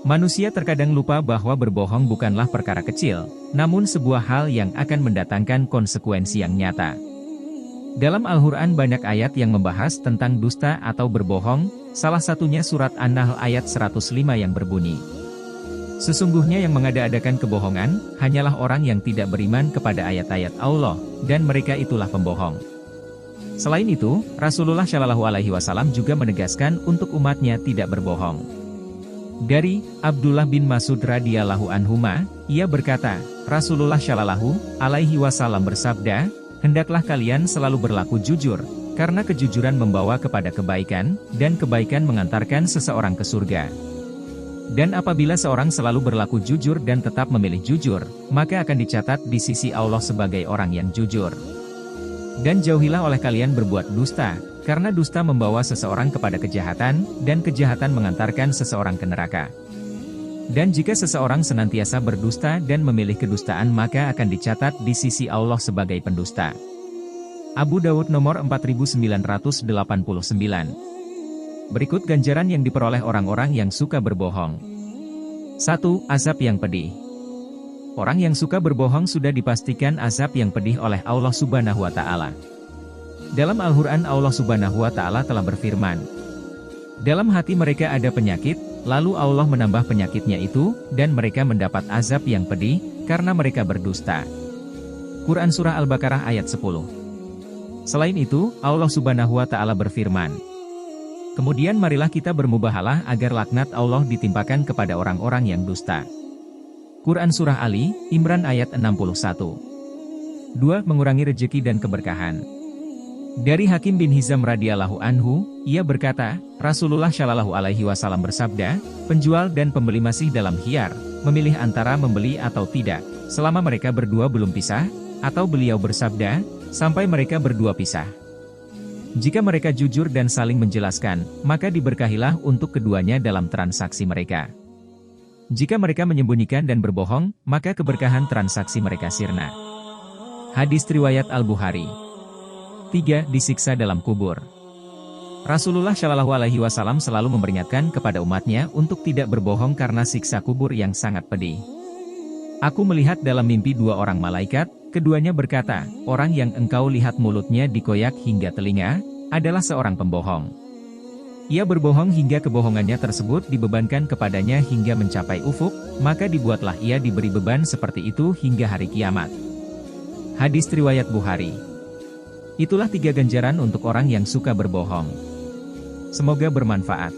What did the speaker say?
Manusia terkadang lupa bahwa berbohong bukanlah perkara kecil, namun sebuah hal yang akan mendatangkan konsekuensi yang nyata. Dalam Al-Quran banyak ayat yang membahas tentang dusta atau berbohong, salah satunya surat An-Nahl ayat 105 yang berbunyi, "Sesungguhnya yang mengada-adakan kebohongan, hanyalah orang yang tidak beriman kepada ayat-ayat Allah, dan mereka itulah pembohong." Selain itu, Rasulullah Shallallahu Alaihi Wasallam juga menegaskan untuk umatnya tidak berbohong. Dari Abdullah bin Mas'ud radhiyallahu anhuma, ia berkata, Rasulullah Shallallahu Alaihi Wasallam bersabda, "Hendaklah kalian selalu berlaku jujur, karena kejujuran membawa kepada kebaikan, dan kebaikan mengantarkan seseorang ke surga. Dan apabila seorang selalu berlaku jujur dan tetap memilih jujur, maka akan dicatat di sisi Allah sebagai orang yang jujur. Dan jauhilah oleh kalian berbuat dusta, karena dusta membawa seseorang kepada kejahatan, dan kejahatan mengantarkan seseorang ke neraka. Dan jika seseorang senantiasa berdusta dan memilih kedustaan maka akan dicatat di sisi Allah sebagai pendusta." Abu Dawud nomor 4989. Berikut ganjaran yang diperoleh orang-orang yang suka berbohong. 1. Azab yang pedih. Orang yang suka berbohong sudah dipastikan azab yang pedih oleh Allah Subhanahu wa Ta'ala. Dalam Al-Quran Allah Subhanahu wa Ta'ala telah berfirman, "Dalam hati mereka ada penyakit, lalu Allah menambah penyakitnya itu, dan mereka mendapat azab yang pedih, karena mereka berdusta." Quran Surah Al-Baqarah ayat 10. Selain itu, Allah Subhanahu wa Ta'ala berfirman, "Kemudian marilah kita bermubahalah agar laknat Allah ditimpakan kepada orang-orang yang dusta." Quran Surah Ali, Imran ayat 61. 2. Mengurangi rejeki dan keberkahan. Dari Hakim bin Hizam radhiyallahu anhu, ia berkata, Rasulullah Shallallahu Alaihi Wasallam bersabda, "Penjual dan pembeli masih dalam khiyar, memilih antara membeli atau tidak, selama mereka berdua belum pisah," atau beliau bersabda, "sampai mereka berdua pisah. Jika mereka jujur dan saling menjelaskan, maka diberkahilah untuk keduanya dalam transaksi mereka. Jika mereka menyembunyikan dan berbohong, maka keberkahan transaksi mereka sirna." Hadis riwayat Al-Bukhari. 3. Disiksa dalam kubur. Rasulullah Shallallahu Alaihi Wasallam selalu memperingatkan kepada umatnya untuk tidak berbohong karena siksa kubur yang sangat pedih. "Aku melihat dalam mimpi dua orang malaikat, keduanya berkata, orang yang engkau lihat mulutnya dikoyak hingga telinga, adalah seorang pembohong. Ia berbohong hingga kebohongannya tersebut dibebankan kepadanya hingga mencapai ufuk, maka dibuatlah ia diberi beban seperti itu hingga hari kiamat." Hadis riwayat Bukhari. Itulah 3 ganjaran untuk orang yang suka berbohong. Semoga bermanfaat.